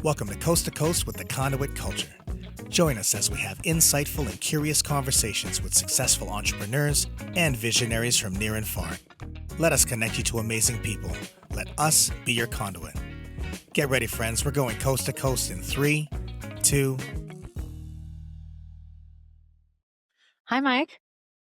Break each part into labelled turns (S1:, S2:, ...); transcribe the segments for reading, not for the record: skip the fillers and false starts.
S1: Welcome to Coast with the Conduit Culture. Join us as we have insightful and curious conversations with successful entrepreneurs and visionaries from near and far. Let us connect you to amazing people. Let us be your conduit. Get ready, friends. We're going coast to coast in 3, 2.
S2: Hi, Mike.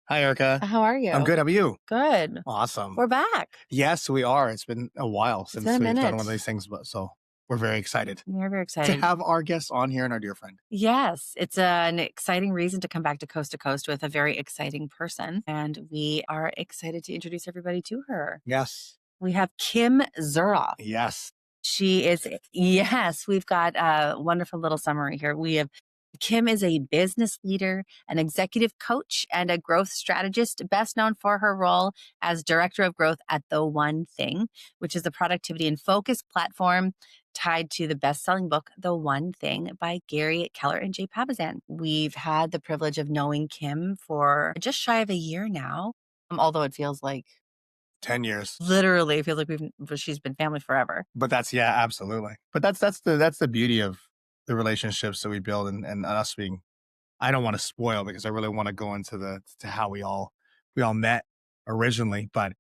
S1: Hi, Erica.
S2: How are you?
S1: I'm good. How are you?
S2: Good.
S1: Awesome.
S2: We're back.
S1: Yes, we are. It's been a while since
S2: been a
S1: we've done
S2: minute.
S1: one of these things, so we're very excited
S2: We're very
S1: to
S2: excited.
S1: have our guests on here and our dear friend.
S2: Yes, it's an exciting reason to come back to Coast with a very exciting person. And we are excited to introduce everybody to her.
S1: Yes.
S2: We have Kim Zuroff.
S1: Yes.
S2: She is, yes, we've got a wonderful little summary here. Kim is a business leader, an executive coach, and a growth strategist, best known for her role as director of growth at The One Thing, which is the productivity and focus platform tied to the best-selling book, The One Thing by Gary Keller and Jay Papasan. We've had the privilege of knowing Kim for just shy of a year now, although it feels like
S1: 10 years.
S2: literally, it feels like she's been family forever.
S1: But absolutely. But that's the beauty of the relationships that we build and us being, I don't want to spoil because I really want to go into to how we all met originally, but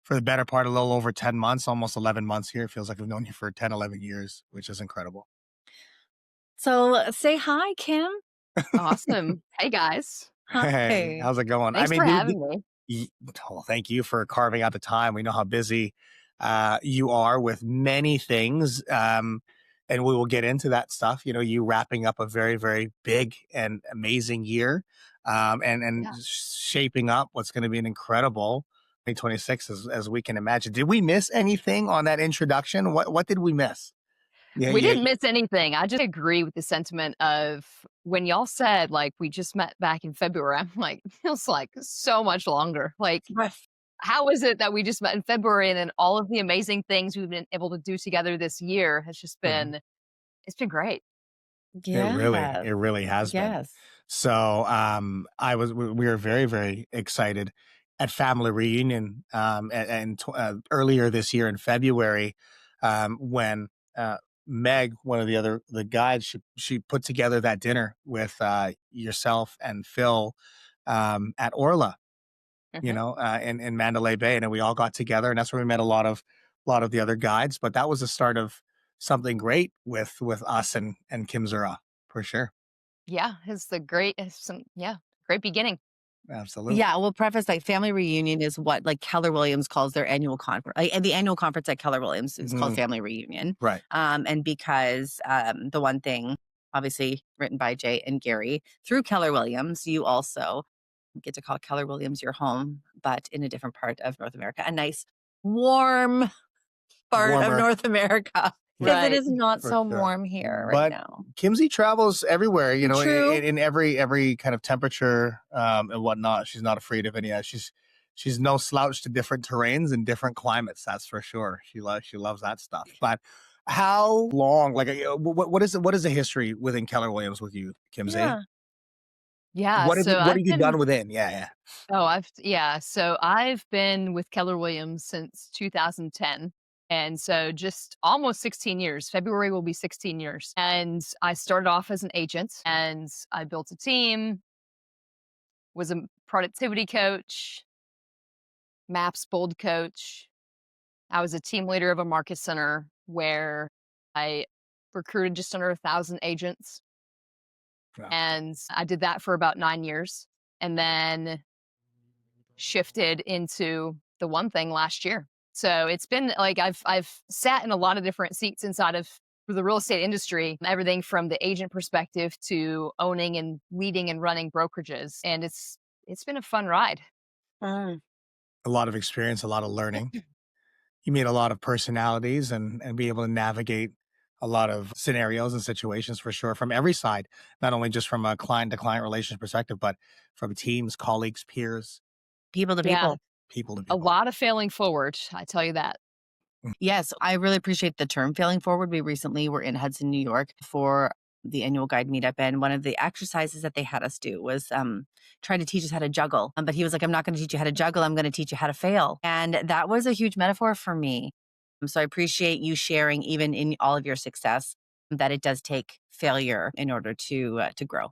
S1: for the better part, a little over 10 months, almost 11 months here. It feels like we've known you for 10, 11 years, which is incredible.
S2: So say hi, Kim.
S3: Awesome. Hey, guys.
S2: Hi.
S1: Hey, how's it going?
S3: Thanks for having me.
S1: Well, thank you for carving out the time. We know how busy you are with many things. And we will get into that stuff. You know, you wrapping up a very, very big and amazing year and shaping up what's going to be an incredible 2026 as we can imagine. Did we miss anything on that introduction? What did we miss?
S3: We didn't miss anything. I just agree with the sentiment of when y'all said, like, we just met back in February. I'm like, it feels like so much longer. Like, how is it that we just met in February and then all of the amazing things we've been able to do together this year has just been, it's been great.
S2: Yeah.
S1: It really has been. So we were very, very excited at family reunion and earlier this year in February when Meg, one of the guides, she put together that dinner with yourself and Phil at Orla, you know, in Mandalay Bay, and then we all got together, and that's where we met a lot of the other guides. But that was the start of something great with us and Kim Zuroff, for sure.
S3: Yeah, great beginning.
S1: Absolutely.
S2: Yeah, we'll preface like family reunion is what like Keller Williams calls their annual conference. And the annual conference at Keller Williams is called family reunion.
S1: Right.
S2: And because The One Thing, obviously written by Jay and Gary, through Keller Williams, you also get to call Keller Williams your home, but in a different part of North America, a nice warm part of North America. Because it is not so warm here right now.
S1: Kimsey travels everywhere, you know, in every kind of temperature and whatnot. She's not afraid of any. She's no slouch to different terrains and different climates. That's for sure. She loves that stuff. But how long? Like, what is the history within Keller Williams with you, Kimsey?
S3: Yeah.
S1: What have you done within? Yeah.
S3: Oh, So I've been with Keller Williams since 2010. And so just almost 16 years. February will be 16 years. And I started off as an agent and I built a team, was a productivity coach, Maps Bold coach. I was a team leader of a market center where I recruited just under 1,000 agents. Wow. And I did that for about 9 years and then shifted into The One Thing last year. So it's been like I've sat in a lot of different seats inside of the real estate industry, everything from the agent perspective to owning and leading and running brokerages. And it's been a fun ride.
S1: A lot of experience, a lot of learning. You meet a lot of personalities and be able to navigate a lot of scenarios and situations for sure from every side, not only just from a client to client relationship perspective, but from teams, colleagues, peers.
S2: People to people.
S1: People to people.
S3: A lot of failing forward, I tell you that.
S2: Yes, I really appreciate the term failing forward. We recently were in Hudson, New York for the annual guide meetup. And one of the exercises that they had us do was trying to teach us how to juggle. But he was like, I'm not going to teach you how to juggle. I'm going to teach you how to fail. And that was a huge metaphor for me. So I appreciate you sharing even in all of your success that it does take failure in order to grow.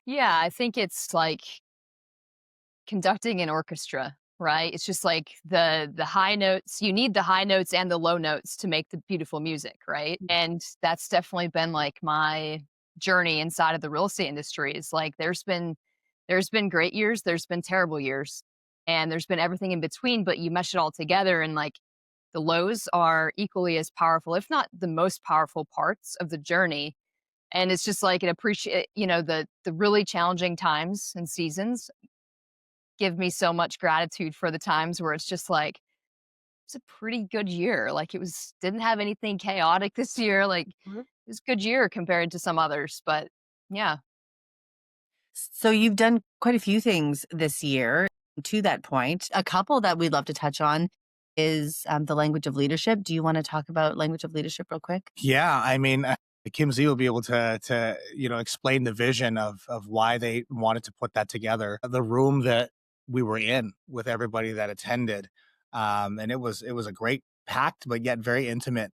S3: Yeah, I think it's like conducting an orchestra, right? It's just like the high notes, you need the high notes and the low notes to make the beautiful music, right? And that's definitely been like my journey inside of the real estate industry. Is like there's been great years, there's been terrible years, and there's been everything in between, but you mesh it all together and like the lows are equally as powerful, if not the most powerful parts of the journey. And it's just like it appreciate, the really challenging times and seasons give me so much gratitude for the times where it's just like, it's a pretty good year. Like it was didn't have anything chaotic this year. Like it was a good year compared to some others. But yeah.
S2: So you've done quite a few things this year. To that point, a couple that we'd love to touch on is the language of leadership. Do you want to talk about language of leadership real quick?
S1: Yeah, I mean, Kim Z will be able to explain the vision of why they wanted to put that together. The room that we were in with everybody that attended, and it was a great packed but yet very intimate,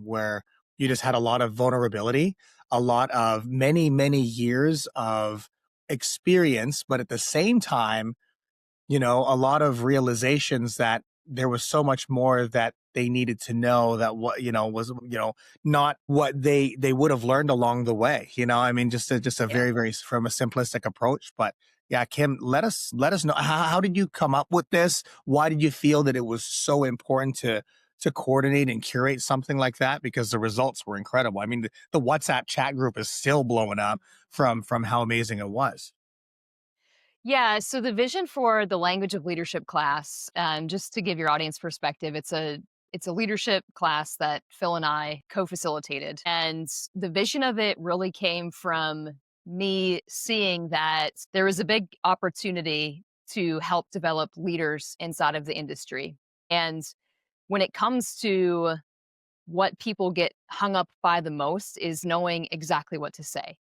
S1: where you just had a lot of vulnerability, a lot of many years of experience, but at the same time, a lot of realizations that there was so much more that they needed to know that what, was, not what they would have learned along the way. I mean, just a
S2: Yeah.
S1: very, very from a simplistic approach. But yeah, Kim, let us know, how did you come up with this? Why did you feel that it was so important to coordinate and curate something like that? Because the results were incredible. I mean, the WhatsApp chat group is still blowing up from how amazing it was.
S3: Yeah. So the vision for the language of leadership class, just to give your audience perspective, it's a leadership class that Phil and I co-facilitated. And the vision of it really came from me seeing that there was a big opportunity to help develop leaders inside of the industry. And when it comes to what people get hung up by the most is knowing exactly what to say.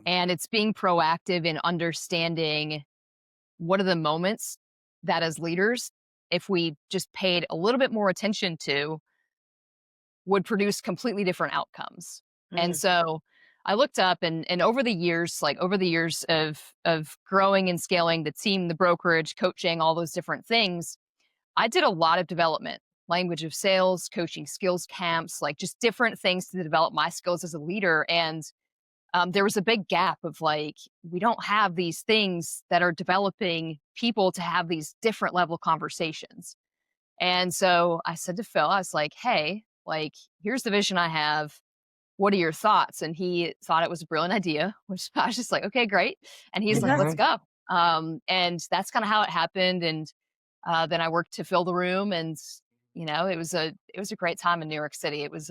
S3: And it's being proactive in understanding what are the moments that as leaders, if we just paid a little bit more attention to, would produce completely different outcomes. And
S2: Mm.
S3: so I looked up and over the years, like over the years of growing and scaling the team, the brokerage, coaching, all those different things, I did a lot of development, language of sales, coaching skills camps, like just different things to develop my skills as a leader. And there was a big gap of like, we don't have these things that are developing people to have these different level conversations. And so I said to Phil, I was like, hey, like, here's the vision I have. What are your thoughts? And he thought it was a brilliant idea, which I was just like, okay, great. And he's like, let's
S1: Mhm.
S3: go. And that's kind of how it happened. And then I worked to fill the room, and it was a great time in New York City. It was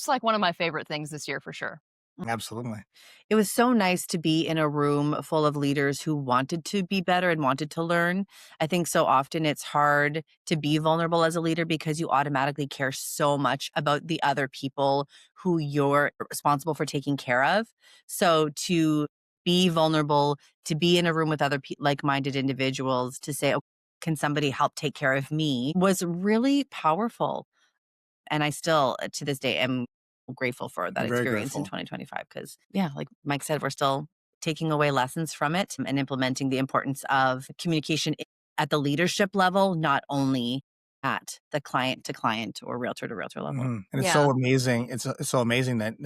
S3: like one of my favorite things this year for sure.
S1: Absolutely.
S2: It was so nice to be in a room full of leaders who wanted to be better and wanted to learn. I think so often it's hard to be vulnerable as a leader because you automatically care so much about the other people who you're responsible for taking care of. So to be vulnerable, to be in a room with other like-minded individuals, to say, "Oh, can somebody help take care of me?" was really powerful. And I still, to this day, am grateful for that
S1: Very
S2: experience in
S1: grateful.
S2: 2025 because, yeah, like Mike said, we're still taking away lessons from it and implementing the importance of communication at the leadership level, not only at the client to client or realtor to realtor level.
S1: And it's
S3: Yeah.
S1: so amazing. It's so amazing that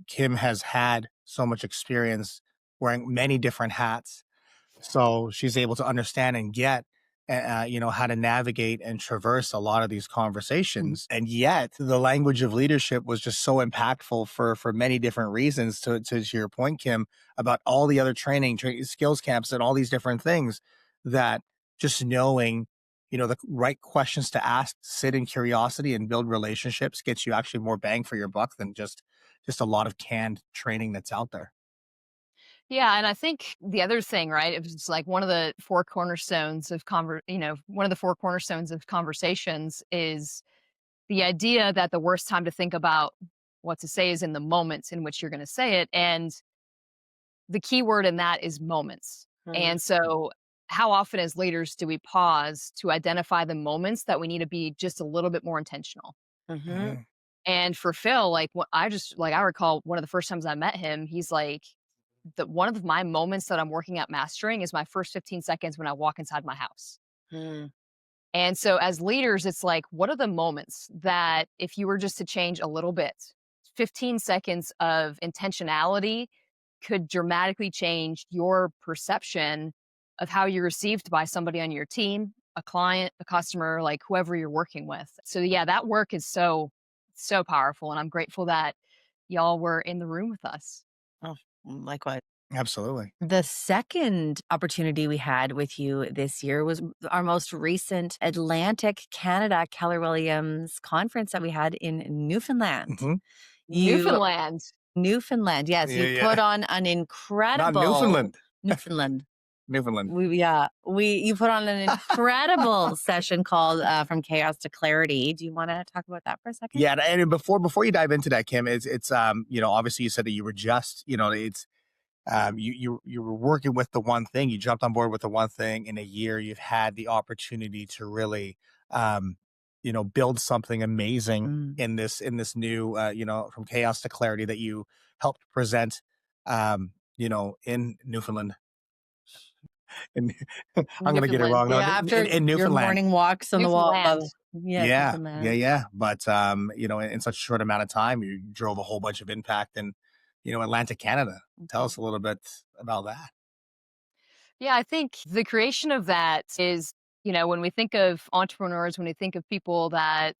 S1: Kim has had so much experience wearing many different hats, so she's able to understand and get, how to navigate and traverse a lot of these
S2: Mhm.
S1: conversations. And yet, the language of leadership was just so impactful for many different reasons. To your point, Kim, about all the other training skills camps and all these different things, that just knowing, the right questions to ask, sit in curiosity, and build relationships gets you actually more bang for your buck than just a lot of canned training that's out there.
S3: Yeah, and I think the other thing, right, it was like one of the four cornerstones of conversations is the idea that the worst time to think about what to say is in the moments in which you're going to say it. And the key word in that is moments.
S2: Mhm.
S3: And so, how often as leaders do we pause to identify the moments that we need to be just a little bit more intentional?
S2: Mhm.
S3: And for Phil, like what I recall one of the first times I met him, he's like, the one of my moments that I'm working at mastering is my first 15 seconds when I walk inside my house.
S2: Mm.
S3: And so as leaders, it's like, what are the moments that if you were just to change a little bit, 15 seconds of intentionality could dramatically change your perception of how you're received by somebody on your team, a client, a customer, like whoever you're working with. So yeah, that work is so powerful. And I'm grateful that y'all were in the room with us.
S2: Oh, likewise.
S1: Absolutely.
S2: The second opportunity we had with you this year was our most recent Atlantic Canada Keller Williams conference that we had in Newfoundland.
S1: Hmm.
S2: You
S3: Newfoundland.
S2: Newfoundland, yes,
S1: Yeah,
S2: you
S1: yeah.
S2: put on an
S1: Not
S2: incredible Newfoundland.
S1: Newfoundland.
S2: You put on an incredible session called From Chaos to Clarity. Do you want to talk about that for a second?
S1: Yeah, and before you dive into that, Kim, it's obviously you said that you were just it's you were working with the one thing, you jumped on board with the one thing. In a year you've had the opportunity to really build something amazing in this new From Chaos to Clarity that you helped present in Newfoundland. And I'm gonna get it
S3: Newfoundland.
S1: wrong. No,
S2: Yeah, after
S1: in
S2: your
S1: Newfoundland.
S2: morning walks on the wall.
S3: Newfoundland.
S2: Yeah,
S1: Yeah, yeah,
S2: Newfoundland.
S1: yeah. But in such a short amount of time, you drove a whole bunch of impact in, Atlantic Canada. Tell us a little bit about that.
S3: Yeah, I think the creation of that is, when we think of entrepreneurs, when we think of people that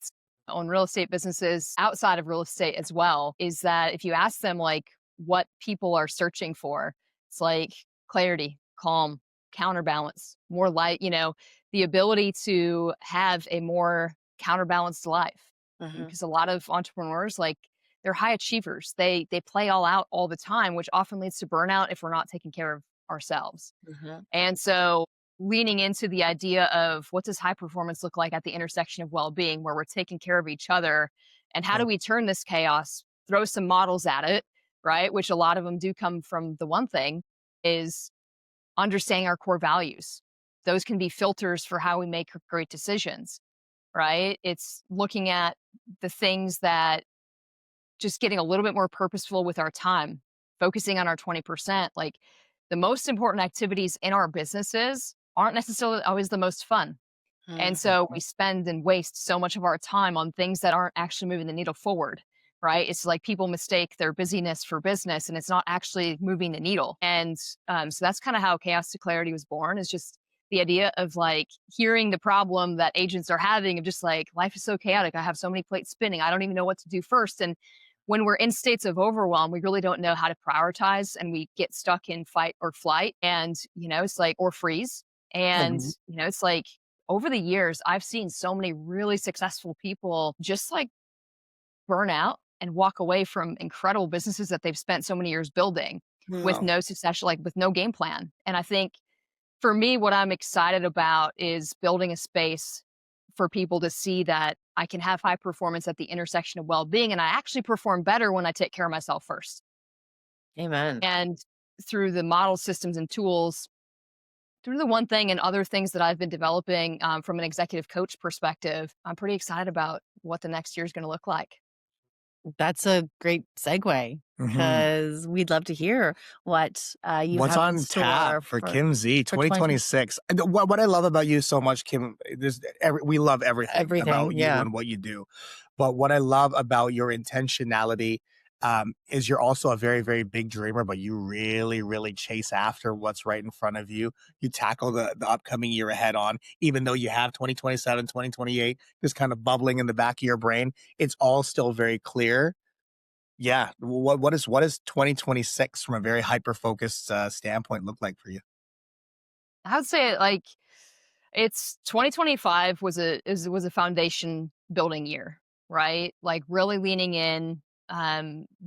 S3: own real estate businesses outside of real estate as well, is that if you ask them like what people are searching for, it's like clarity, calm, counterbalance, more light, the ability to have a more counterbalanced life.
S2: Mhm,
S3: Because a lot of entrepreneurs, like, they're high achievers. They play all out all the time, which often leads to burnout if we're not taking care of ourselves.
S2: mhm.
S3: And so leaning into the idea of what does high performance look like at the intersection of well-being where we're taking care of each other, and how
S1: Yeah.
S3: do we turn this chaos, throw some models at it, right? Which a lot of them do come from the one thing is understanding our core values. Those can be filters for how we make great decisions, right? It's looking at the things that just getting a little bit more purposeful with our time, focusing on our 20%. Like the most important activities in our businesses aren't necessarily always the most fun. And
S2: Mhm.
S3: so we spend and waste so much of our time on things that aren't actually moving the needle forward, right? It's like people mistake their busyness for business and it's not actually moving the needle. And so that's kind of how Chaos to Clarity was born, is just the idea of like hearing the problem that agents are having of just like, life is so chaotic. I have so many plates spinning. I don't even know what to do first. And when we're in states of overwhelm, we really don't know how to prioritize and we get stuck in fight or flight. And, it's like, or freeze. And,
S1: Mhm.
S3: it's like, over the years, I've seen so many really successful people just like burn out and walk away from incredible businesses that they've spent so many years building with
S1: Wow.
S3: no succession, like with no game plan. And I think for me, what I'm excited about is building a space for people to see that I can have high performance at the intersection of well-being. And I actually perform better when I take care of myself first.
S2: Amen.
S3: And through the model systems and tools, through the one thing and other things that I've been developing from an executive coach perspective, I'm pretty excited about what the next year is going to look like.
S2: That's a great segue
S1: Mhm.
S2: because we'd love to hear what you
S1: What's
S2: have in
S1: on
S2: store
S1: tap for
S2: for
S1: Kim Z
S2: for 2020
S1: 2026? And what I love about you so much, Kim, we love everything
S2: everything.
S1: about you
S2: Yeah.
S1: and what you do. But what I love about your intentionality is you're also a very, very big dreamer, but you really, really chase after what's right in front of you. You tackle the upcoming year ahead on, even though you have 2027, 2028 just kind of bubbling in the back of your brain. It's all still very clear. Yeah. What is 2026 from a very hyper focused standpoint look like for you?
S3: I would say like it's 2025 was a foundation building year, right? Like really leaning in,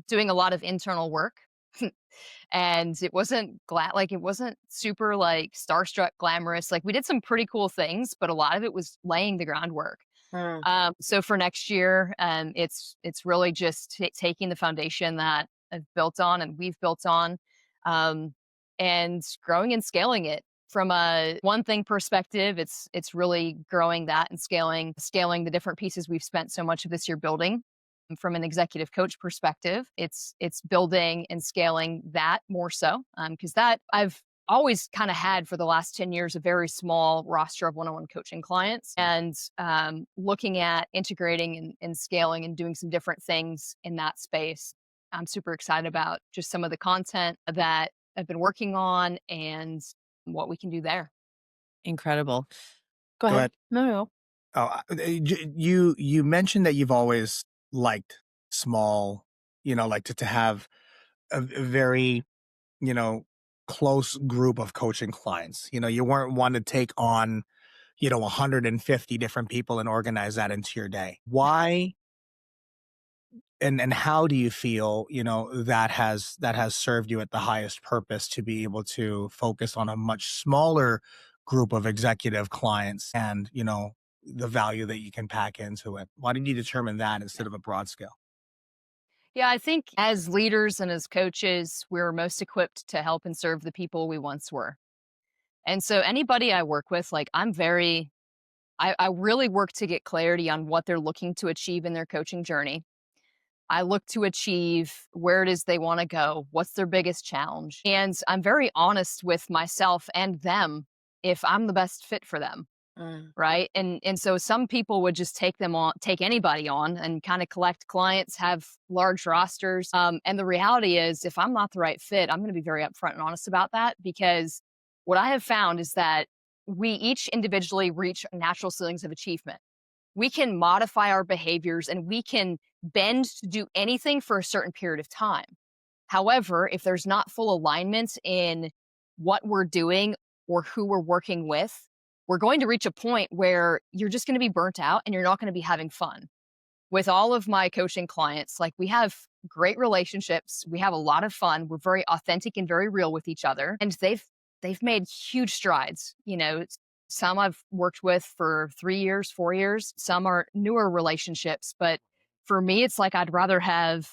S3: doing a lot of internal work. And it wasn't it wasn't super like starstruck glamorous. Like we did some pretty cool things, but a lot of it was laying the groundwork.
S2: Mm.
S3: So for next year, it's really just taking the foundation that I've built on and we've built on, um, and growing and scaling it. From a one thing perspective, it's really growing that and scaling the different pieces we've spent so much of this year building. from an executive coach perspective. It's building and scaling that more so, because that I've always kind of had for the last 10 years a very small roster of one-on-one coaching clients, and looking at integrating and scaling and doing some different things in that space. I'm super excited about just some of the content that I've been working on and what we can do there.
S2: Incredible. Go
S1: Go
S2: ahead.
S1: ahead.
S2: No.
S1: Oh, you mentioned that you've always liked small, like to have a very, you know, close group of coaching clients. You weren't one to take on, 150 different people and organize that into your day. Why and how do you feel, that has served you at the highest purpose to be able to focus on a much smaller group of executive clients and, the value that you can pack into it? Why did you determine that instead of a broad scale?
S3: Yeah, I think as leaders and as coaches, we're most equipped to help and serve the people we once were. And so anybody I work with, like I really work to get clarity on what they're looking to achieve in their coaching journey. I look to achieve where it is they want to go, what's their biggest challenge. And I'm very honest with myself and them if I'm the best fit for them. Right. And so some people would just take anybody on and kind of collect clients, have large rosters. And the reality is, if I'm not the right fit, I'm going to be very upfront and honest about that, because what I have found is that we each individually reach natural ceilings of achievement. We can modify our behaviors and we can bend to do anything for a certain period of time. However, if there's not full alignment in what we're doing or who we're working with, we're going to reach a point where you're just going to be burnt out and you're not going to be having fun. With all of my coaching clients, like, we have great relationships, we have a lot of fun, we're very authentic and very real with each other, and they've made huge strides. Some I've worked with for 3 years, 4 years, some are newer relationships, but for me it's like I'd rather have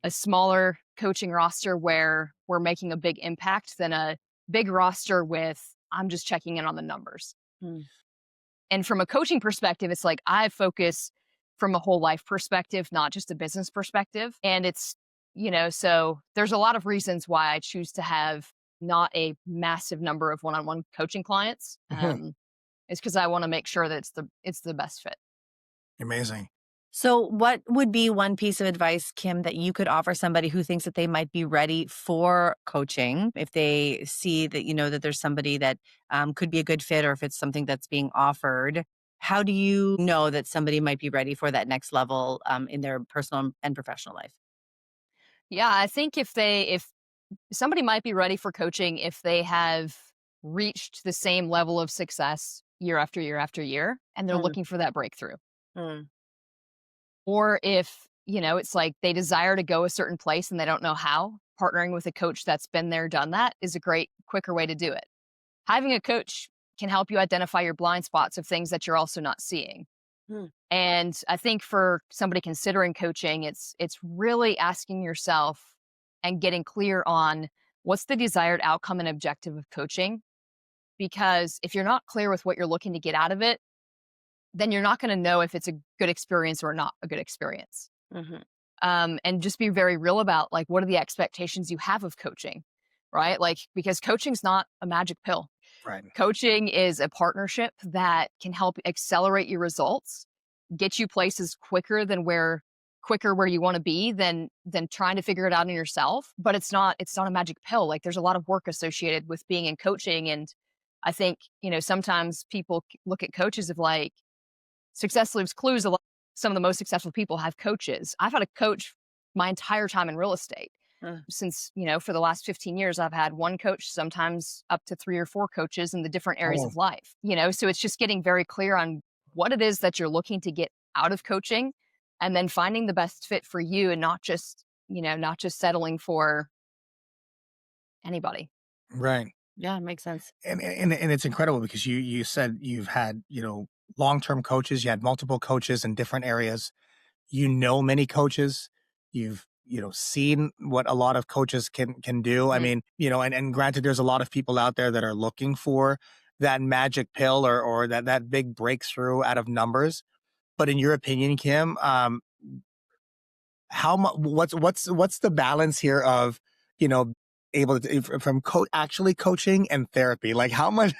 S3: a smaller coaching roster where we're making a big impact than a big roster with I'm just checking in on the numbers.
S2: Mm.
S3: And from a coaching perspective, it's like I focus from a whole life perspective, not just a business perspective. And so there's a lot of reasons why I choose to have not a massive number of one-on-one coaching clients. It's because I want to make sure that it's the best fit.
S1: Amazing.
S2: So, what would be one piece of advice, Kim, that you could offer somebody who thinks that they might be ready for coaching if they see that, that there's somebody that could be a good fit, or if it's something that's being offered? How do you know that somebody might be ready for that next level in their personal and professional life?
S3: Yeah, I think if somebody might be ready for coaching if they have reached the same level of success year after year after year, and they're
S2: Mm,
S3: looking for that breakthrough.
S2: mm,
S3: Or if, it's like they desire to go a certain place and they don't know how, partnering with a coach that's been there, done that is a great, quicker way to do it. Having a coach can help you identify your blind spots of things that you're also not seeing.
S2: mm,
S3: And I think for somebody considering coaching, it's really asking yourself and getting clear on what's the desired outcome and objective of coaching. Because if you're not clear with what you're looking to get out of it, then you're not going to know if it's a good experience or not a good experience.
S2: mhm,
S3: And just be very real about, like, what are the expectations you have of coaching, right? Like, because coaching's not a magic pill.
S1: Right.
S3: Coaching is a partnership that can help accelerate your results, get you places quicker where you want to be than trying to figure it out in yourself. But it's not a magic pill. Like, there's a lot of work associated with being in coaching. And I think, sometimes people look at coaches of like, success leaves clues. Some of the most successful people have coaches. I've had a coach my entire time in real estate.
S2: mm.
S3: Since, for the last 15 years, I've had one coach, sometimes up to 3 or 4 coaches in the different areas
S1: Oh,
S3: of life. So it's just getting very clear on what it is that you're looking to get out of coaching, and then finding the best fit for you, and not just settling for anybody.
S1: right.
S2: Yeah, makes sense.
S1: And it's incredible because you said you've had, long-term coaches, you had multiple coaches in different areas. Many coaches. You've, seen what a lot of coaches can do. I
S2: Mm.
S1: mean, and granted, there's a lot of people out there that are looking for that magic pill or that big breakthrough out of numbers. But in your opinion, Kim, how much, what's the balance here of, you know, able to, from actually coaching and therapy? Like how much,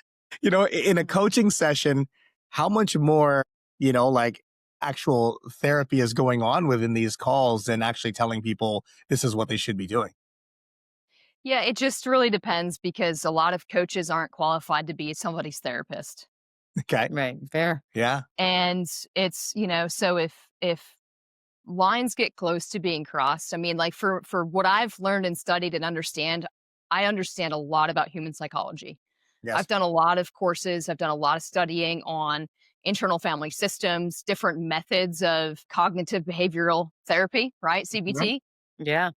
S1: in a coaching session, how much more, like actual therapy is going on within these calls than actually telling people this is what they should be doing?
S3: Yeah, it just really depends because a lot of coaches aren't qualified to be somebody's therapist.
S1: Okay.
S2: Right. Fair.
S1: Yeah.
S3: And it's, so if lines get close to being crossed, I mean, like for what I've learned and studied and understand, I understand a lot about human psychology.
S1: Yes.
S3: I've done a lot of courses, I've done a lot of studying on internal family systems, different methods of cognitive behavioral therapy, right?
S1: Mhm.
S3: CBT.
S2: Yeah.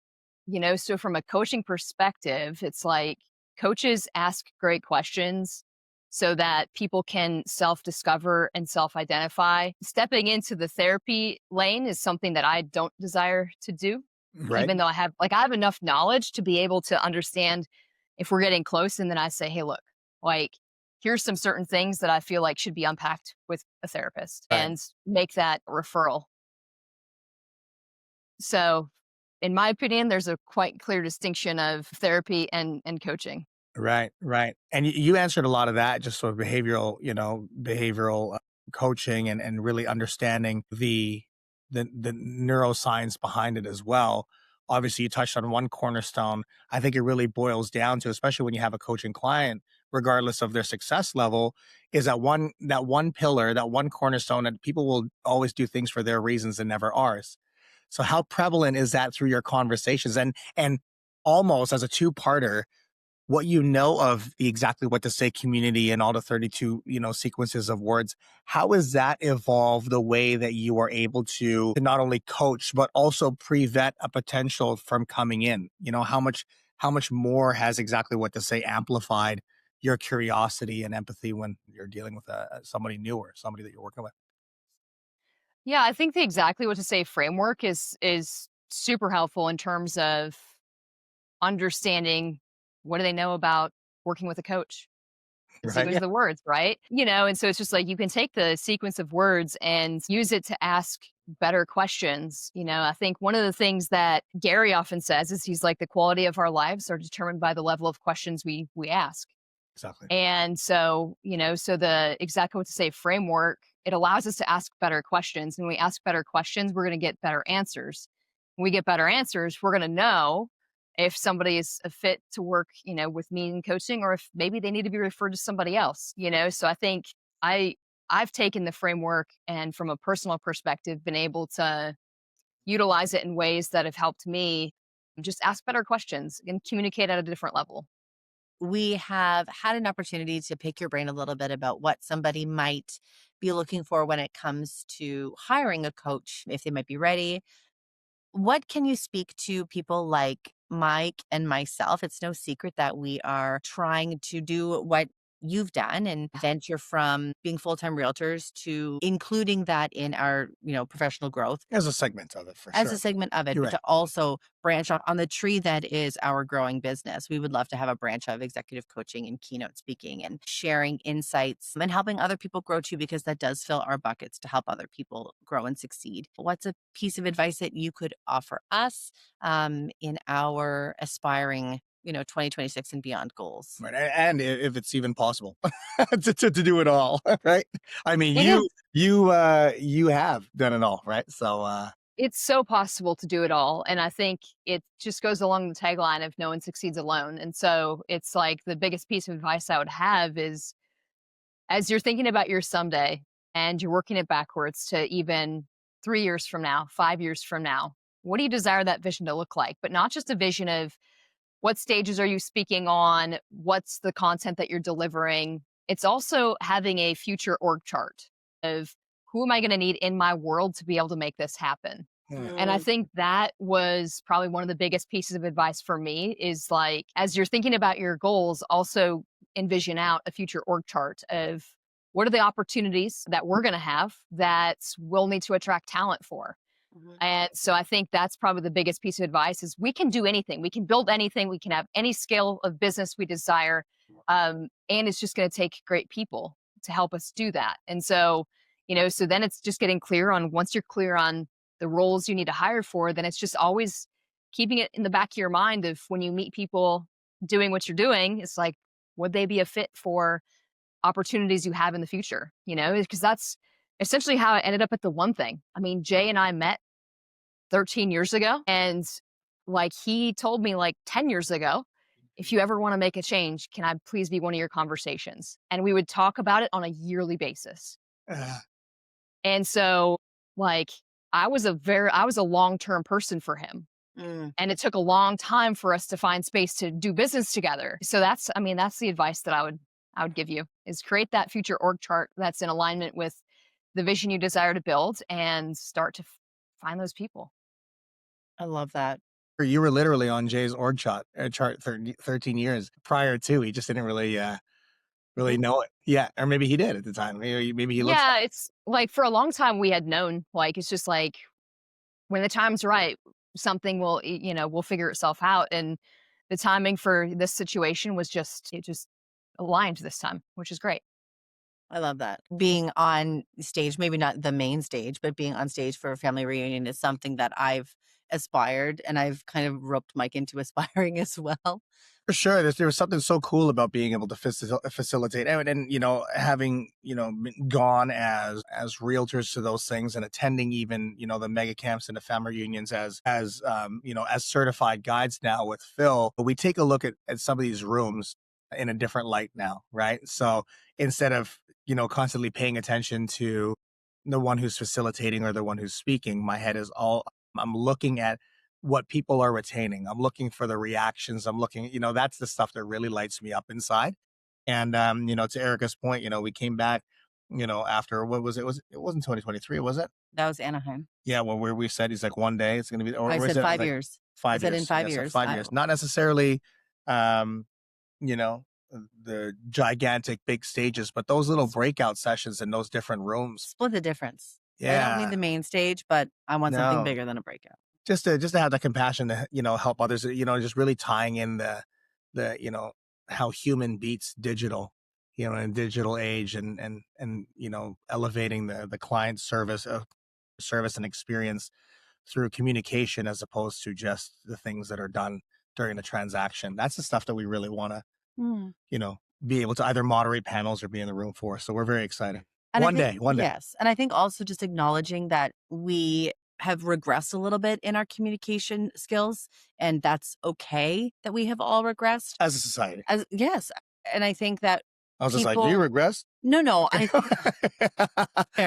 S3: So from a coaching perspective, it's like coaches ask great questions so that people can self discover and self identify. Stepping into the therapy lane is something that I don't desire to do,
S1: Right.
S3: even though I have enough knowledge to be able to understand if we're getting close. And then I say, hey, look, like, here's some certain things that I feel like should be unpacked with a therapist
S1: Right.
S3: and make that referral. So, in my opinion, there's a quite clear distinction of therapy and coaching.
S1: Right, right. And you answered a lot of that just sort of behavioral coaching and really understanding the neuroscience behind it as well. Obviously, you touched on one cornerstone. I think it really boils down to, especially when you have a coaching client, regardless of their success level, is that one pillar, that one cornerstone that people will always do things for their reasons and never ours. So how prevalent is that through your conversations? And almost as a two-parter, what you know of the exactly what to say community and all the 32, sequences of words, how has that evolved the way that you are able to not only coach, but also prevent a potential from coming in? How much more has exactly what to say amplified your curiosity and empathy when you're dealing with somebody new or somebody that you're working with?
S3: Yeah, I think the exactly what to say framework is super helpful in terms of understanding what do they know about working with a coach. The
S1: Right.
S3: sequence
S1: Yeah.
S3: of the words, right? And so it's just like you can take the sequence of words and use it to ask better questions. I think one of the things that Gary often says is he's like the quality of our lives are determined by the level of questions we ask.
S1: Exactly.
S3: And so, so the exactly what to say framework, it allows us to ask better questions. And when we ask better questions, we're going to get better answers. When we get better answers, we're going to know if somebody is a fit to work, with me in coaching, or if maybe they need to be referred to somebody else. So I think I I've taken the framework and from a personal perspective been able to utilize it in ways that have helped me just ask better questions and communicate at a different level.
S2: We have had an opportunity to pick your brain a little bit about what somebody might be looking for when it comes to hiring a coach, if they might be ready. What can you speak to people like Mike and myself? It's no secret that we are trying to do what you've done and venture from being full-time realtors to including that in our, professional growth
S1: As a segment of it, for
S2: as a
S1: sure.
S2: segment of it,
S1: You're
S2: but
S1: right.
S2: to also branch off on the tree that is our growing business. We would love to have a branch of executive coaching and keynote speaking and sharing insights and helping other people grow too, because that does fill our buckets to help other people grow and succeed. What's a piece of advice that you could offer us in our aspiring, 2026 and beyond goals?
S1: Right. And if it's even possible to do it all, right? I mean,
S3: It is.
S1: you have done it all, right? So,
S3: It's so possible to do it all, and I think it just goes along the tagline of "No one succeeds alone," and so it's like the biggest piece of advice I would have is, as you're thinking about your someday and you're working it backwards to even 3 years from now, 5 years from now, what do you desire that vision to look like? But not just a vision of what stages are you speaking on, what's the content that you're delivering. It's also having a future org chart of who am I gonna need in my world to be able to make this happen? And I
S2: Mm.
S3: think that was probably one of the biggest pieces of advice for me is like, as you're thinking about your goals, also envision out a future org chart of what are the opportunities that we're going to have that we'll need to attract talent for.
S2: Mhm.
S3: And so I think that's probably the biggest piece of advice is we can do anything. We can build anything. We can have any scale of business we desire. And it's just going to take great people to help us do that. And so, so then it's just getting clear on once you're clear on the roles you need to hire for, then it's just always keeping it in the back of your mind of when you meet people doing what you're doing, it's like, would they be a fit for opportunities you have in the future? You know, because that's essentially how I ended up at the one thing. I mean, Jay and I met 13 years ago, and like he told me like 10 years ago, if you ever want to make a change, can I please be one of your conversations? And we would talk about it on a yearly basis.
S1: Uh,
S3: And so, like, I was a long-term person for him.
S2: Mm,
S3: And it took a long time for us to find space to do business together. So that's, I mean, that's the advice that I would give you is create that future org chart that's in alignment with the vision you desire to build and start to find those people.
S2: I love that.
S1: you were literally on Jay's org chart 13 years prior to. He just didn't really know it. Yeah, or maybe he did at the time. Maybe he looks
S3: Yeah, it's like for a long time we had known, like, it's just like when the time's right, something will, will figure itself out. And the timing for this situation was just, it just aligned this time, which is great.
S2: I love that. Being on stage, maybe not the main stage, but being on stage for a family reunion is something that I've aspired and I've kind of roped Mike into aspiring as well.
S1: For sure. There was something so cool about being able to facilitate and having, been gone as realtors to those things and attending even, the mega camps and the family reunions as certified guides now with Phil. But we take a look at some of these rooms in a different light now, right? So instead of, constantly paying attention to the one who's facilitating or the one who's speaking, my head is all I'm looking at what people are retaining. I'm looking for the reactions. I'm looking, that's the stuff that really lights me up inside. And to Erica's point, we came back, after what was it? It wasn't 2023, was it?
S2: That was Anaheim.
S1: Yeah, well, where we said he's like one day it's gonna be
S2: I
S1: or is
S2: said
S1: it
S2: 5 years. I
S1: 5
S2: said
S1: years.
S2: in 5
S1: Yeah, so
S2: years.
S1: 5 years. Not necessarily um, you know, the gigantic big stages, but those little breakout sessions in those different rooms.
S2: Split the difference. I don't need
S1: Yeah.
S2: the main stage, but I want something
S1: No.
S2: bigger than a breakout.
S1: Just to have the compassion to help others, just really tying in the how human beats digital, in a digital age, and elevating the client service and experience through communication as opposed to just the things that are done during the transaction. That's the stuff that we really want to
S2: Mm.
S1: be able to either moderate panels or be in the room for. So we're very excited.
S2: And I think,
S1: One day.
S2: yes. And I think also just acknowledging that we have regressed a little bit in our communication skills, and that's okay that we have all regressed.
S1: As a society.
S2: Yes. And I think that
S1: I was just like, you regressed?
S2: no,
S1: I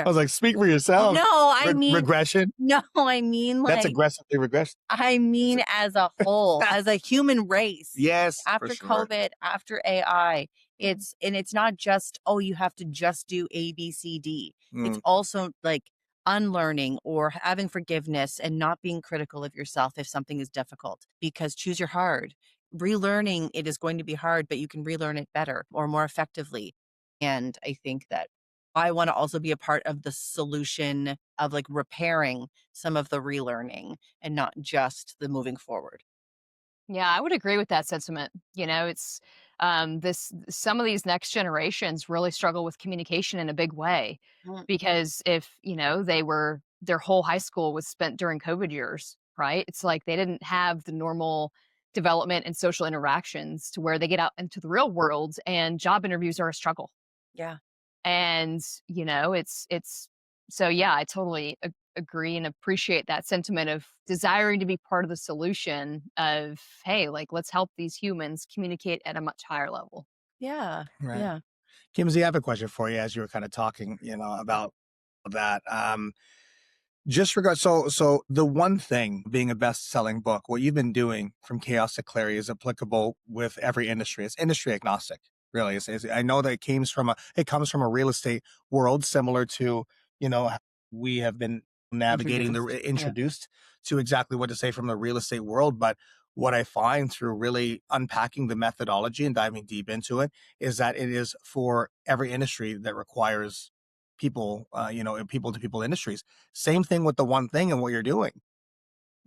S1: was like, speak for yourself.
S2: no, I mean,
S1: regression.
S2: no, I mean,
S1: That's
S2: like,
S1: aggressively regressed.
S2: I mean, as a whole, as a human race.
S1: Yes.
S2: After
S1: for sure.
S2: COVID, after AI, it's not just, oh, you have to just do A, B, C, D. It's also like unlearning or having forgiveness and not being critical of yourself if something is difficult, because choose your hard. Relearning it is going to be hard, but you can relearn it better or more effectively. And I think that I want to also be a part of the solution of like repairing some of the relearning and not just the moving forward.
S3: Yeah, I would agree with that sentiment. It's this some of these next generations really struggle with communication in a big way
S2: Mm.
S3: because if, their whole high school was spent during COVID years, right? It's like they didn't have the normal development and social interactions to where they get out into the real world and job interviews are a struggle.
S2: Yeah.
S3: And, it's so yeah, I totally agree and appreciate that sentiment of desiring to be part of the solution of, hey, like, let's help these humans communicate at a much higher level.
S2: Yeah.
S1: Right.
S2: Yeah.
S1: Kimsey, I have a question for you as you were kind of talking, about that. Just regard so the one thing being a best-selling book, what you've been doing from chaos to clarity is applicable with every industry. It's industry agnostic, really. I know that it comes from a real estate world, similar to how we have been navigating introduced to exactly what to say from the real estate world. But what I find through really unpacking the methodology and diving deep into it is that it is for every industry that requires people, people to people industries. Same thing with the one thing and what you're doing.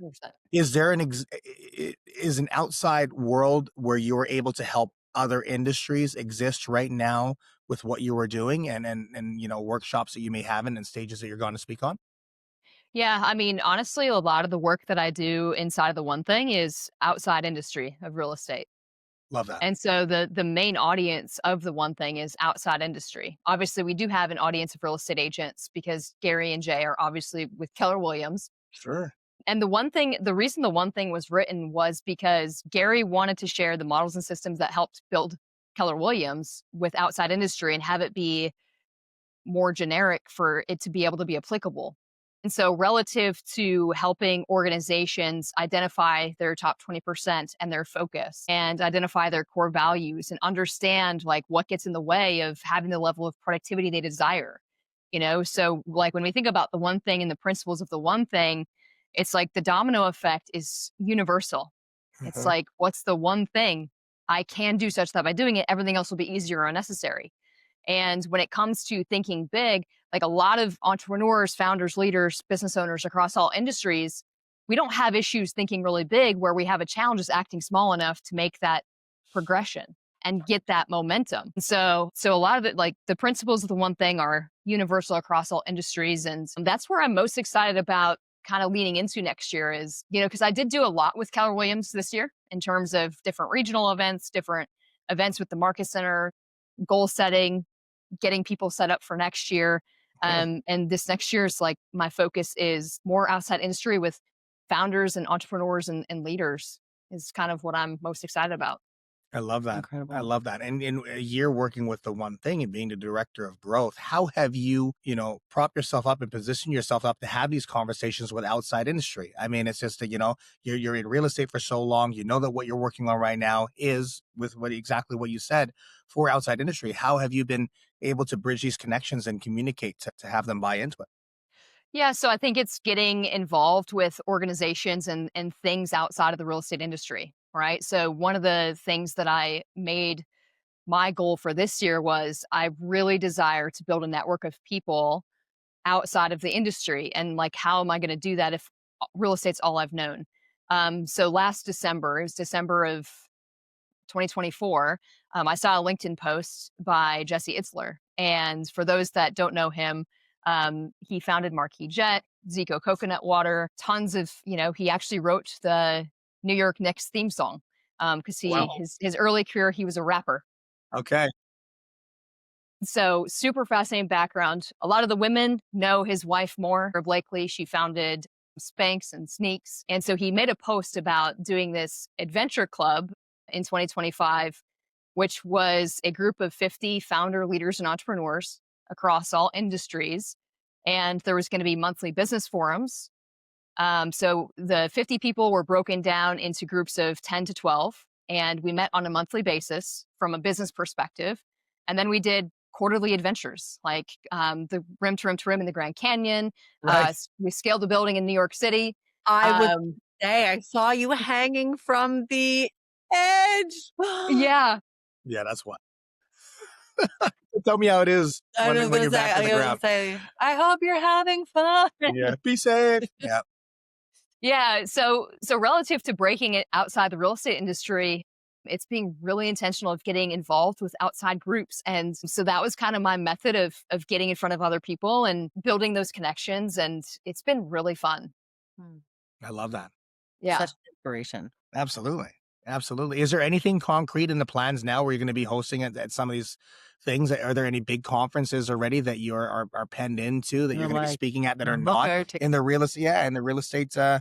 S3: 100%.
S1: Is there is an outside world where you're able to help other industries exist right now with what you are doing and workshops that you may have and stages that you're going to speak on?
S3: Yeah, I mean, honestly, a lot of the work that I do inside of the one thing is outside industry of real estate.
S1: Love that.
S3: And so the main audience of the one thing is outside industry. Obviously, we do have an audience of real estate agents because Gary and Jay are obviously with Keller Williams.
S1: Sure.
S3: And the reason the one thing was written was because Gary wanted to share the models and systems that helped build Keller Williams with outside industry and have it be more generic for it to be able to be applicable. And so, relative to helping organizations identify their top 20% and their focus and identify their core values and understand like what gets in the way of having the level of productivity they desire. So like when we think about the one thing and the principles of the one thing, it's like the domino effect is universal. It's
S1: Mhm.
S3: like, what's the one thing I can do such that by doing it, everything else will be easier or unnecessary. And when it comes to thinking big, like a lot of entrepreneurs, founders, leaders, business owners across all industries, we don't have issues thinking really big where we have a challenge just acting small enough to make that progression and get that momentum. So a lot of it, like the principles of the one thing are universal across all industries. And that's where I'm most excited about kind of leaning into next year is, because I did do a lot with Keller Williams this year in terms of different regional events, different events with the market center, goal setting, getting people set up for next year.
S1: Good.
S3: And this next year is like my focus is more outside industry with founders and entrepreneurs and leaders is kind of what I'm most excited about.
S1: I love that. I
S2: Incredible.
S1: love that. And in a year working with the one thing and being the director of growth, how have you, prop yourself up and position yourself up to have these conversations with outside industry? I mean, it's just that, you're in real estate for so long, you know that what you're working on right now is with exactly what you said for outside industry. How have you been able to bridge these connections and communicate to have them buy into it?
S3: Yeah, so I think it's getting involved with organizations and things outside of the real estate industry, right? So one of the things that I made my goal for this year was I really desire to build a network of people outside of the industry. And like, how am I going to do that if real estate's all I've known? So last December, it was December of 2024, I saw a LinkedIn post by Jesse Itzler. And for those that don't know him, he founded Marquis Jet, Zico Coconut Water, tons of, he actually wrote the New York Knicks theme song because
S1: Wow.
S3: his early career, he was a rapper.
S1: Okay.
S3: So super fascinating background. A lot of the women know his wife more. Blakely, she founded Spanx and Sneaks. And so he made a post about doing this adventure club in 2025, which was a group of 50 founder leaders and entrepreneurs across all industries. And there was going to be monthly business forums. So the 50 people were broken down into groups of 10 to 12. And we met on a monthly basis from a business perspective. And then we did quarterly adventures like the rim to rim to rim in the Grand Canyon.
S1: Right.
S3: We scaled a building in New York City.
S2: I would
S3: Um,
S2: say I saw you hanging from the edge.
S3: yeah,
S1: Yeah, that's what. Tell me how it is
S2: I was
S1: when
S2: gonna
S1: you're
S2: say,
S1: back on the
S2: I was gonna
S1: ground.
S2: say, I hope you're having fun.
S1: Yeah. Be safe. Yeah.
S3: yeah. So relative to breaking it outside the real estate industry, it's being really intentional of getting involved with outside groups. And so that was kind of my method of getting in front of other people and building those connections. And it's been really fun.
S2: Hmm.
S1: I love that.
S3: Yeah.
S2: Such inspiration.
S1: Absolutely. Absolutely. Is there anything concrete in the plans now where you're going to be hosting at some of these things? Are there any big conferences already that you are penned into that you're going to be
S2: Like,
S1: speaking at that are
S2: book
S1: not
S2: our ticket.
S1: in the real estate? Yeah, in the real estate space.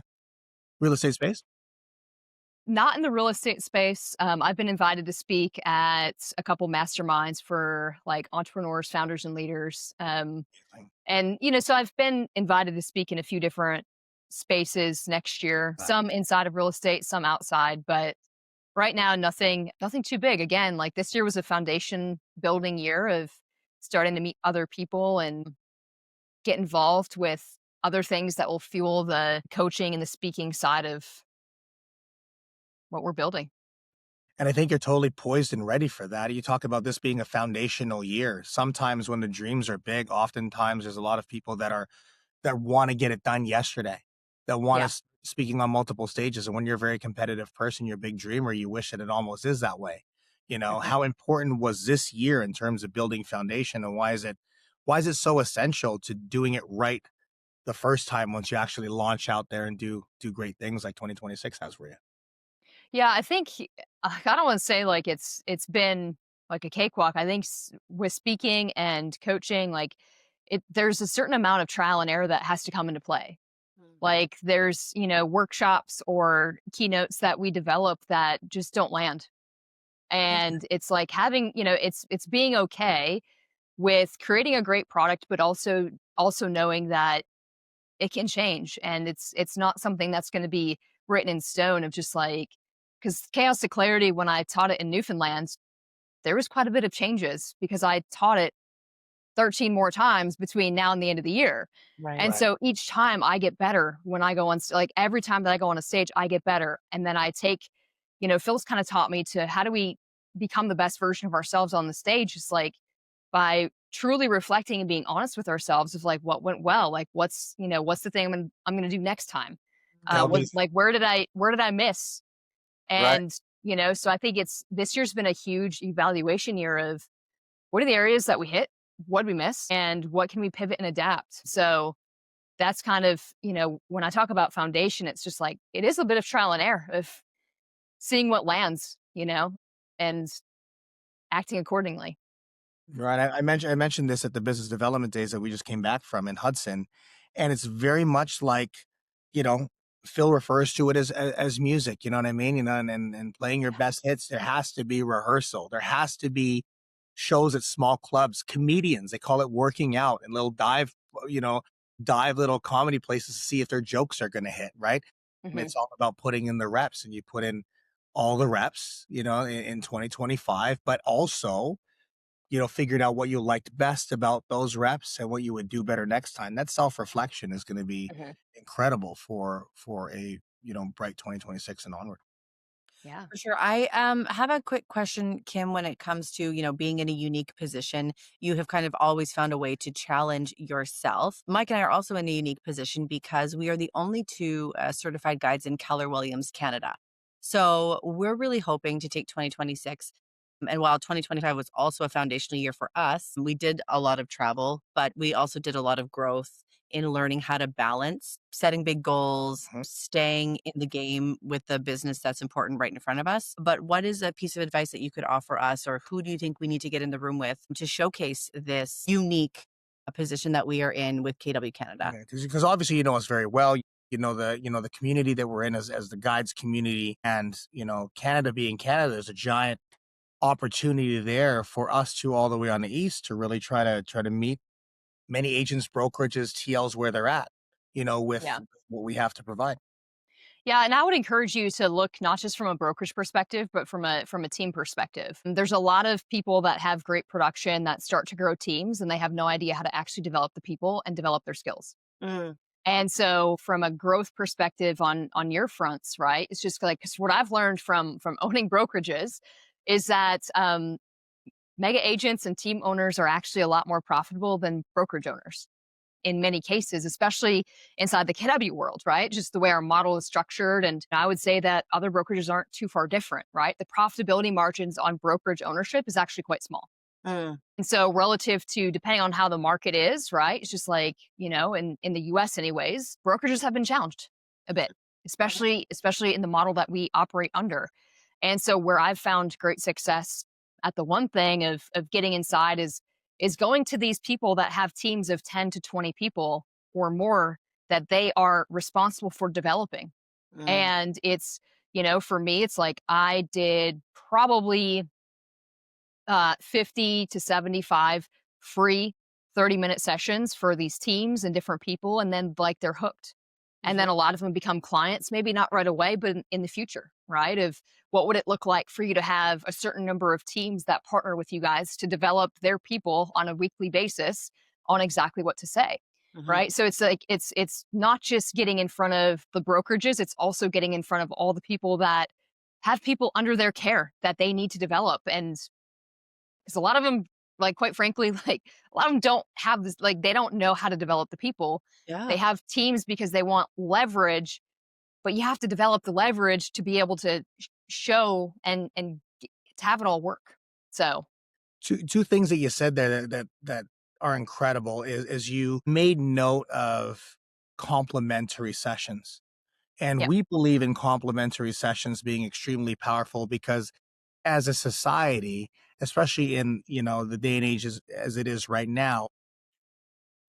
S3: Not in the real estate space. I've been invited to speak at a couple masterminds for like entrepreneurs, founders, and leaders. And, so I've been invited to speak in a few different spaces next year, some inside of real estate, some outside, but right now, nothing too big. Again, like this year was a foundation building year of starting to meet other people and get involved with other things that will fuel the coaching and the speaking side of what we're building.
S1: And I think you're totally poised and ready for that. You talk about this being a foundational year. Sometimes when the dreams are big, oftentimes there's a lot of people that want to get it done yesterday, that want
S3: Yeah.
S1: to speaking on multiple stages. And when you're a very competitive person, you're a big dreamer, you wish that it almost is that way. How important was this year in terms of building foundation, and why is it so essential to doing it right the first time once you actually launch out there and do great things like 2026 has for you?
S3: Yeah, I think I don't want to say like it's been like a cakewalk. I think with speaking and coaching, like there's a certain amount of trial and error that has to come into play. Like there's, workshops or keynotes that we develop that just don't land. And it's like having, it's being okay with creating a great product, but also knowing that it can change and it's not something that's going to be written in stone of just like because chaos to clarity when I taught it in Newfoundland, there was quite a bit of changes because I taught it 13 more times between now and the end of the year.
S2: Right.
S3: And
S1: Right.
S3: so each time I get better when I go on, like every time that I go on a stage, I get better. And then I take, Phil's kind of taught me to how do we become the best version of ourselves on the stage? It's like by truly reflecting and being honest with ourselves of like what went well, like what's the thing I'm gonna do next time? What
S1: LB.
S3: like where did I miss?
S1: Right.
S3: And so I think it's this year's been a huge evaluation year of what are the areas that we hit, what did we miss, and what can we pivot and adapt. So that's kind of when I talk about foundation, it's just like it is a bit of trial and error of seeing what lands, and acting accordingly.
S1: Right. I mentioned this at the business development days that we just came back from in Hudson, and it's very much like, you know, Phil refers to it as music. You know what I mean? And playing your best hits. There has to be rehearsal. There has to be shows at small clubs. Comedians, they call it working out, and little you know, dive little comedy places to see if their jokes are going to hit. Right. And
S3: Hmm.
S1: it's all about putting in the reps, and you put in all the reps, in 2025, but also figured out what you liked best about those reps and what you would do better next time. That self-reflection is going to be
S3: Hmm.
S1: incredible for a, bright 2026 and onward.
S3: Yeah.
S2: For sure. I have a quick question, Kim, when it comes to, being in a unique position. You have kind of always found a way to challenge yourself. Mike and I are also in a unique position because we are the only two certified guides in Keller Williams, Canada. So we're really hoping to take 2026. And while 2025 was also a foundational year for us, we did a lot of travel, but we also did a lot of growth in learning how to balance setting big goals,
S1: Mhm.
S2: staying in the game with the business that's important right in front of us. But what is a piece of advice that you could offer us, or who do you think we need to get in the room with to showcase this unique position that we are in with KW Canada?
S1: Yeah, because obviously you know us very well. The community that we're in as the guides community, and Canada being Canada, there's a giant opportunity there for us to all the way on the east to really try to meet many agents, brokerages, TLs where they're at, with
S3: Yeah.
S1: what we have to provide.
S3: Yeah, and I would encourage you to look not just from a brokerage perspective, but from a team perspective. There's a lot of people that have great production that start to grow teams and they have no idea how to actually develop the people and develop their skills.
S2: Mm,
S3: And so from a growth perspective on your fronts, right? It's just like cuz what I've learned from owning brokerages is that mega agents and team owners are actually a lot more profitable than brokerage owners in many cases, especially inside the KW world, right? Just the way our model is structured. And I would say that other brokerages aren't too far different, right? The profitability margins on brokerage ownership is actually quite small.
S2: mm,
S3: And so relative to depending on how the market is, right? It's just like, in the US anyways, brokerages have been challenged a bit, especially in the model that we operate under. And so where I've found great success at the one thing of getting inside is going to these people that have teams of 10 to 20 people or more that they are responsible for developing.
S2: mm,
S3: And it's, for me, it's like I did probably 50 to 75 free 30-minute sessions for these teams and different people. And then like they're hooked. And
S2: mhm,
S3: then a lot of them become clients, maybe not right away, but in the future, right? Of what would it look like for you to have a certain number of teams that partner with you guys to develop their people on a weekly basis on exactly what to say.
S2: mhm.
S3: Right. So it's like it's not just getting in front of the brokerages, it's also getting in front of all the people that have people under their care that they need to develop. And because a lot of them, like, quite frankly, like, a lot of them don't have this, like, they don't know how to develop the people. They
S2: Yeah.
S3: have teams because they want leverage, but you have to develop the leverage to be able to show and to have it all work. So,
S1: Two things that you said there that are incredible is you made note of complementary sessions. And
S3: Yep.
S1: we believe in complementary sessions being extremely powerful because as a society, especially in, the day and age as it is right now,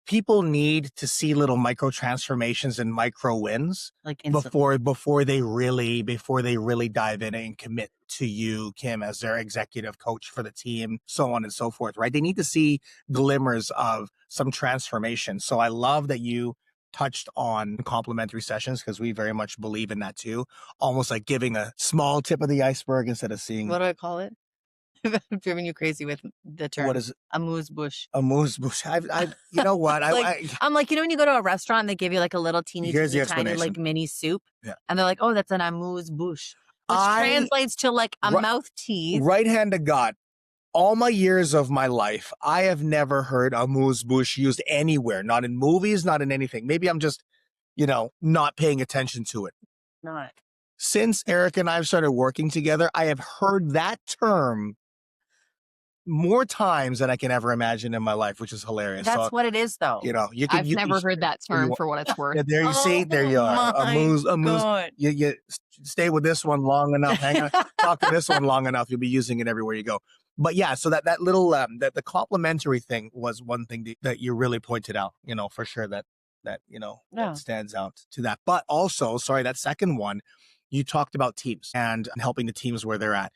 S1: people need to see little micro transformations and micro wins
S2: Like instantly.
S1: before they really dive in and commit to you, Kim, as their executive coach for the team, so on and so forth, right? They need to see glimmers of some transformation. So I love that you touched on complimentary sessions because we very much believe in that too. Almost like giving a small tip of the iceberg instead of seeing
S2: What do I call it? I'm driving you crazy with the
S1: what
S2: term
S1: is
S2: amuse bouche.
S1: a moose bush. You know what?
S2: I'm like, when you go to a restaurant and they give you like a little teeny,
S1: Here's the
S2: teeny, tiny,
S1: explanation.
S2: like mini soup.
S1: Yeah.
S2: And they're like, oh, that's an amuse bouche, which translates to like a mouth tease.
S1: Right hand to God. All my years of my life, I have never heard amuse bouche used anywhere, not in movies, not in anything. Maybe I'm just, not paying attention to it.
S2: Not.
S1: Since Eric and I have started working together, I have heard that term more times than I can ever imagine in my life, which is hilarious.
S2: That's
S1: So,
S2: what it is, though.
S3: I've never heard that term for what it's worth.
S1: Yeah, there you see, there you are. Amuse.
S2: God.
S1: You stay with this one long enough, hang on, talk to this one long enough, you'll be using it everywhere you go. But yeah, so that little that the complimentary thing was one thing that you really pointed out, for sure that that stands out to that. But also, sorry, that second one, you talked about teams and helping the teams where they're at.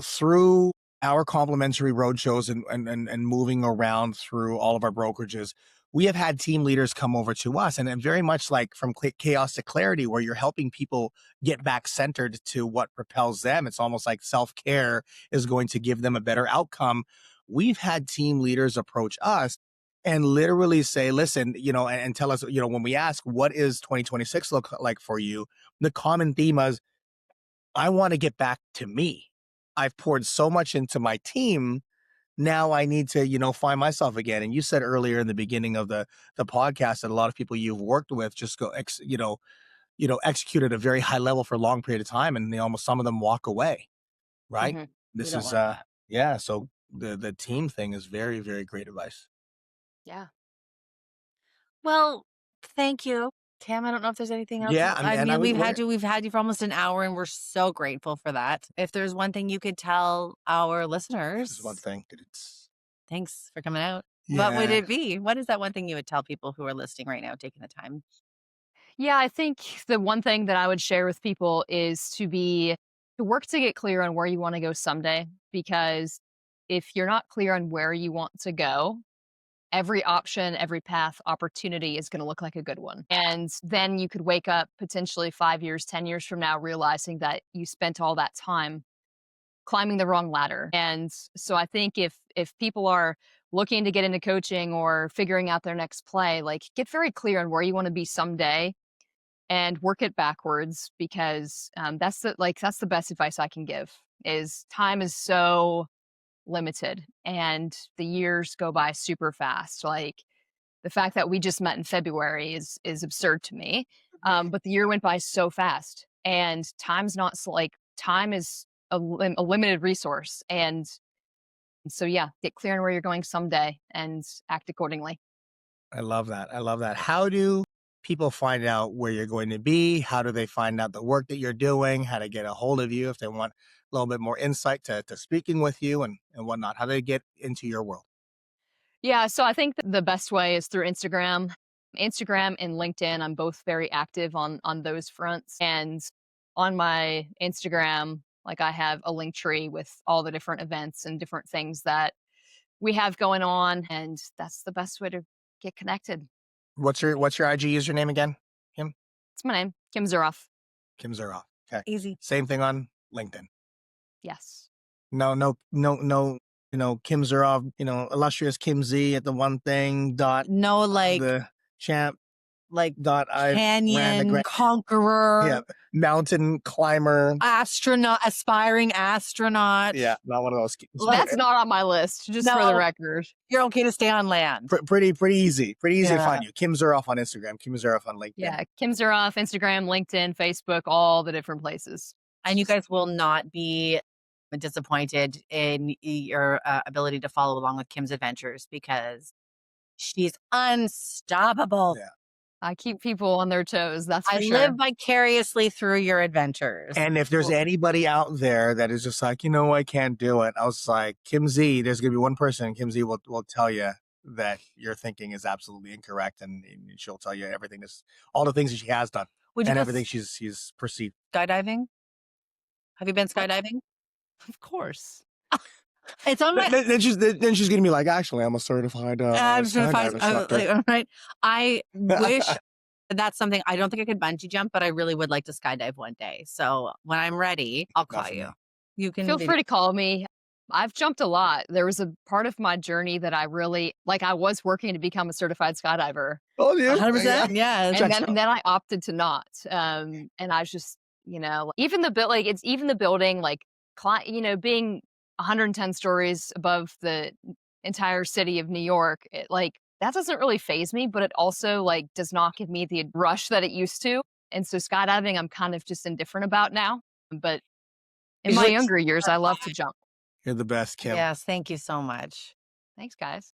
S1: Through our complimentary roadshows and moving around through all of our brokerages, we have had team leaders come over to us and very much like from chaos to clarity, where you're helping people get back centered to what propels them. It's almost like self-care is going to give them a better outcome. We've had team leaders approach us and literally say, listen, and tell us, when we ask, what is 2026 look like for you? The common theme is, I want to get back to me. I've poured so much into my team. Now I need to, find myself again. And you said earlier in the beginning of the podcast that a lot of people you've worked with just go, execute at a very high level for a long period of time, and some of them walk away. Right.
S2: Mhm.
S1: This
S2: don't
S1: is
S2: want that.
S1: yeah. So the team thing is very, very great advice.
S3: Yeah.
S2: Well, thank you, Cam. I don't know if there's anything else.
S1: Yeah,
S2: I
S1: and I
S2: mean,
S1: would
S2: we've had you for almost an hour, and we're so grateful for that. If there's one thing you could tell our listeners,
S1: This is one thing that it's
S2: thanks for coming out. What would
S1: yeah.
S2: it be? What is that one thing you would tell people who are listening right now, taking the time?
S3: Yeah, I think the one thing that I would share with people is to work to get clear on where you want to go someday. Because if you're not clear on where you want to go, every option, every path, opportunity is going to look like a good one. And then you could wake up potentially 5 years, 10 years from now, realizing that you spent all that time climbing the wrong ladder. And so I think if people are looking to get into coaching or figuring out their next play, like get very clear on where you want to be someday and work it backwards, because that's the best advice I can give. Is time is so limited and the years go by super fast. Like the fact that we just met in February is absurd to me. But the year went by so fast, and time is a limited resource. And so, yeah, get clear on where you're going someday and act accordingly.
S1: I love that. I love that. How do people find out where you're going to be? How do they find out the work that you're doing? How to get a hold of you if they want a little bit more insight to speaking with you and whatnot? How do they get into your world?
S3: Yeah, so I think the best way is through Instagram. Instagram and LinkedIn, I'm both very active on those fronts. And on my Instagram, like I have a link tree with all the different events and different things that we have going on, and that's the best way to get connected.
S1: What's your IG username again, Kim?
S3: It's my name, Kim Zuroff.
S1: Kim Zuroff. Okay.
S2: Easy.
S1: Same thing on LinkedIn.
S3: Yes.
S1: No, Kim Zuroff, illustrious Kim Z at the one thing dot
S2: No, like
S1: the champ
S2: like
S1: dot I
S2: canyon conqueror,
S1: yeah, mountain climber,
S2: astronaut, aspiring astronaut.
S1: yeah, not one of those.
S3: That's not on my list, just for the record.
S2: You're okay to stay on land.
S1: Pretty easy to find you. Kim Zuroff on Instagram, Kim Zuroff on LinkedIn.
S3: Yeah, Kim Zuroff, Instagram, LinkedIn, Facebook, all the different places.
S2: And you guys will not be disappointed in your ability to follow along with Kim's adventures, because she's unstoppable.
S1: Yeah.
S3: I keep people on their toes. That's
S2: I
S3: for
S2: live
S3: sure.
S2: vicariously through your adventures.
S1: And if there's anybody out there that is just like, I can't do it. I was like, Kim Z, there's going to be one person, Kim Z will tell you that your thinking is absolutely incorrect. And she'll tell you everything is, all the things that she has done
S2: Would you
S1: and
S2: go
S1: everything she's perceived.
S2: skydiving? Have you been
S3: What?
S2: skydiving?
S3: Of course.
S2: It's on my.
S1: Then she's going to be like, actually, I'm a certified skydive instructor.
S2: Right. I wish that's something. I don't think I could bungee jump, but I really would like to skydive one day. So when I'm ready, I'll call you. You can
S3: Feel free to call me. I've jumped a lot. There was a part of my journey that I really like. I was working to become a certified skydiver.
S1: Oh, yeah.
S2: 100%. Yeah.
S3: And then I opted to not. And I was just, even the building, like, being 110 stories above the entire city of New York, that doesn't really faze me, but it also does not give me the rush that it used to. And so skydiving, I'm kind of just indifferent about now. But in my younger years, I love to jump.
S1: You're the best, Kim.
S2: Yes. Thank you so much.
S3: Thanks, guys.